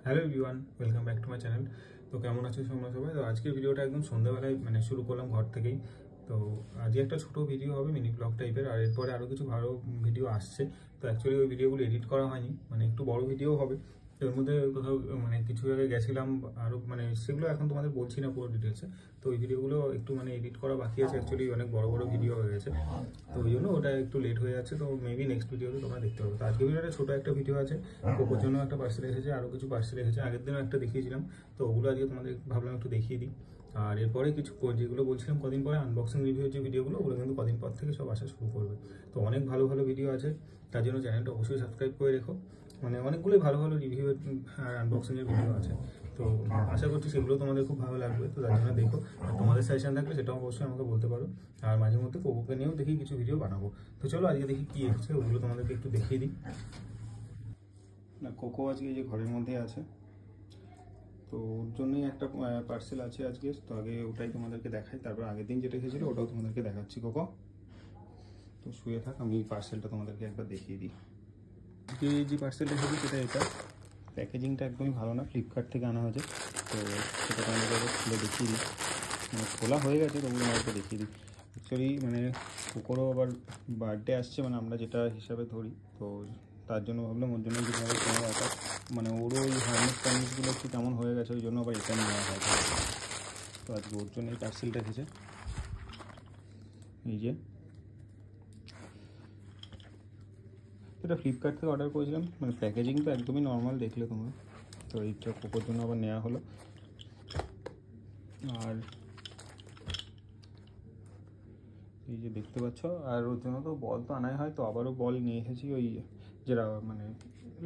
Hello everyone, welcome back to my channel. তো কেমন আছো তোমরা সবাই? তো আজকের ভিডিওটা একদম সন্ধ্যাবেলায় শুরু করলাম ঘর থেকেই। তো আজকে একটা ছোট ভিডিও হবে, মিনি ব্লগ টাইপের, আর এরপরে আরও কিছু ভালো ভিডিও আসছে। তো অ্যাকচুয়ালি ওই ভিডিওগুলো এডিট করা হয়নি, একটু বড় ভিডিও হবে। তো এর মধ্যে কোথাও কিছু জায়গায় গেছিলাম আরও, সেগুলো এখন তোমাদের বলছি না পুরো ডিটেলসে। তো ওই ভিডিওগুলো একটু এডিট করা বাকি আছে, অ্যাকচুয়ালি অনেক বড় বড় ভিডিও হয়ে গেছে। তো ওই জন্য ওটা একটু লেট হয়ে যাচ্ছে। তো মেবি নেক্সট ভিডিওতে তোমরা দেখতে পাবে। তো আজকে ভিডিওটা ছোটো একটা ভিডিও আছে, কোকোর জন্য একটা পার্সেল এসেছে, আরও কিছু পার্সেল এসেছে। আগের দিনও একটা দেখিয়েছিলাম, তো ওগুলো আজকে তোমাদের ভাবলাম একটু দেখিয়ে দিই। আর এরপরে কিছু যেগুলো বলছিলাম কদিন পরে আনবক্সিং রিভিউ যে ভিডিওগুলো, ওগুলো কিন্তু কদিন পর থেকে সব আসা শুরু করবে। তো অনেক ভালো ভালো ভিডিও আছে, তার জন্য চ্যানেলটা অবশ্যই সাবস্ক্রাইব করে রেখো। অনেকগুলোই ভালো ভালো রিভিউ আর আনবক্সিংয়ের ভিডিও আছে। তো আশা করছি সেগুলো তোমাদের খুব ভালো লাগবে। তো তার জন্য দেখো, আর তোমাদের সাজেশন থাকলে সেটাও অবশ্যই আমাকে বলতে পারো। আর মাঝে মধ্যে কোকোকে নিয়েও দেখি কিছু ভিডিও বানাবো। তো চলো আজকে দেখি কী এসেছে, ওগুলো তোমাদেরকে একটু দেখিয়ে দিই। না, কোকো আজকে এই যে ঘরের মধ্যে আছে, তো ওর জন্যই একটা পার্সেল আছে আজকে। তো আগে ওটাই তোমাদেরকে দেখাই, তারপর আগের দিন যেটা এসেছিলো ওটাও তোমাদেরকে দেখাচ্ছি। কোকো তো শুয়ে থাক, আমি পার্সেলটা তোমাদেরকে একবার দেখিয়ে দিই। যে পার্সেলটা এসেছে সেটা এটা, প্যাকেজিংটা একদমই ভালো না, ফ্লিপকার্ট থেকে আনা হয়েছে। তো সেটা তোমাদেরকে খুলে দেখিয়ে দিই। খোলা হয়ে গেছে, তো ওগুলো আমাকে দেখিয়ে দিই। অ্যাকচুয়ালি কোকোরও আবার বার্থডে আসছে, আমরা যেটা হিসাবে ধরি। তো তার জন্য ভাবলাম ওর জন্য যেভাবে কেনা দরকার, ওরও ওই হার্নেস টার্নেসগুলো একটু কেমন হয়ে গেছে, ওই জন্য আবার এটা নেওয়া হয়। তো আজকে ওর জন্য এই পার্সেলটা এসেছে। এই যে এটা ফ্লিপকার্ট থেকে অর্ডার করেছিলাম, প্যাকেজিং তো একদমই নর্মাল দেখলে তোমরা। তো এইটা কোকোর জন্য আবার নেওয়া হলো। আর এই যে দেখতে পাচ্ছ, আর ওর জন্য তো বল তো আনাই হয়, তো আবারও বল নিয়ে এসেছি। ওই যেটা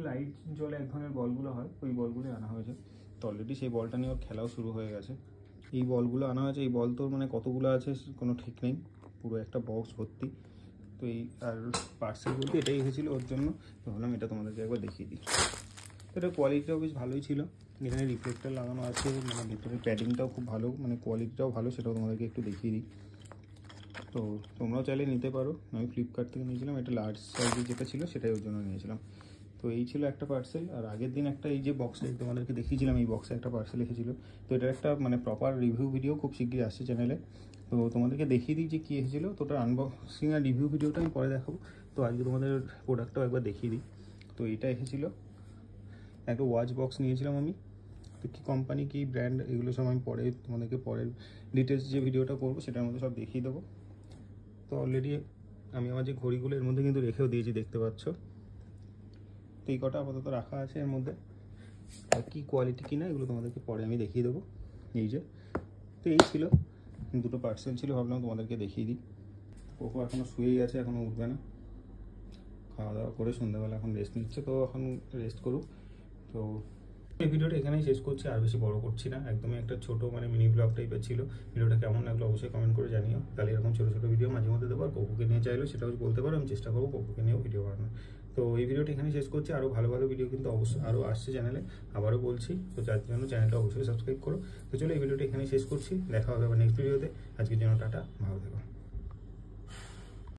লাইট জলে এক ধরনের বলগুলো হয়, ওই বলগুলোই আনা হয়েছে। তো অলরেডি সেই বলটা নিয়ে ওর খেলাও শুরু হয়ে গেছে। এই বলগুলো আনা হয়েছে, এই বল তোর কতগুলো আছে কোনো ঠিক নেই, পুরো একটা বক্স ভর্তি। তো এই আর পার্সেল বলতে এটাই এসেছিলো ওর জন্য। তো ভাবলাম এটা তোমাদেরকে একবার দেখিয়ে দিই। তো এটা কোয়ালিটিটাও বেশ ভালোই ছিল, এখানে রিফ্লেক্টার লাগানো আছে, ভিতরে প্যাডিংটাও খুব ভালো, কোয়ালিটিটাও ভালো, সেটাও তোমাদেরকে একটু দেখিয়ে দিই। তো তোমরাও চাইলে নিতে পারো। আমি ফ্লিপকার্ট থেকে নিয়েছিলাম, এটা লার্জ সাইজের যেটা ছিল সেটাই ওর জন্য নিয়েছিলাম। তো এই ছিল একটা পার্সেল। আর আগের দিন একটা এই যে বক্সে তোমাদেরকে দেখিয়েছিলাম, এই বক্সে একটা পার্সেল এসেছিলো। তো এটার একটা প্রপার রিভিউ ভিডিও খুব শীঘ্রই আসছে চ্যানেলে। তো তোমাদেরকে দেখিয়ে দিই যে কী এসেছিলো। তো ওটার আনবক্সিং আর রিভিউ ভিডিওটা আমি পরে দেখাবো। তো আজকে তোমাদের প্রোডাক্টটাও একবার দেখিয়ে দিই। তো এইটা এসেছিলো, একটা ওয়াচ বক্স নিয়েছিলাম আমি। তো কী কোম্পানি, কী ব্র্যান্ড, এগুলো সব আমি পরে তোমাদেরকে পরের ডিটেলস যে ভিডিওটা করবো সেটার মধ্যে সব দেখিয়ে দেবো। তো অলরেডি আমি আমার যে ঘড়িগুলো এর মধ্যে কিন্তু রেখেও দিয়েছি, দেখতে পাচ্ছ। তো এই কটা আপাতত রাখা আছে এর মধ্যে। আর কী কোয়ালিটি কিনা এগুলো তোমাদেরকে পরে আমি দেখিয়ে দেবো। এই যে, তো এই ছিল দুটো পার্সেল ছিল, ভাবলাম তোমাদেরকে দেখিয়ে দিই। কোকো এখনও শুয়েই আছে, এখনও উঠবে না। খাওয়া দাওয়া করে সন্ধ্যাবেলা এখন রেস্ট নিচ্ছে, তো এখন রেস্ট করুক। তো এই ভিডিওটা এখানেই শেষ করছি, আর বেশি বড় করছি না, একদমই একটা ছোটো মিনি ব্লগ টাইপের ছিল। ভিডিওটা কেমন লাগলো অবশ্যই কমেন্ট করে জানিও। তাহলে এরকম ছোটো ছোটো ভিডিও মাঝে মধ্যে দেবো। আর কোকোকে নিয়ে চাইলেও সেটাও বলতে পারো, আমি চেষ্টা করবো কোকোকে নিয়েও ভিডিও বানানোর। তো এই ভিডিওটা এখানেই শেষ করছি। আরও ভালো ভালো ভিডিও কিন্তু অবশ্যই আরও আসছে চ্যানেলে, আবারও বলছি। তো যার জন্য চ্যানেলটা অবশ্যই সাবস্ক্রাইব করো। তো চলো এই ভিডিওটা এখানেই শেষ করছি, দেখা হবে আবার নেক্সট ভিডিওতে। আজকের জন্য টাটা, ভালো থেকো।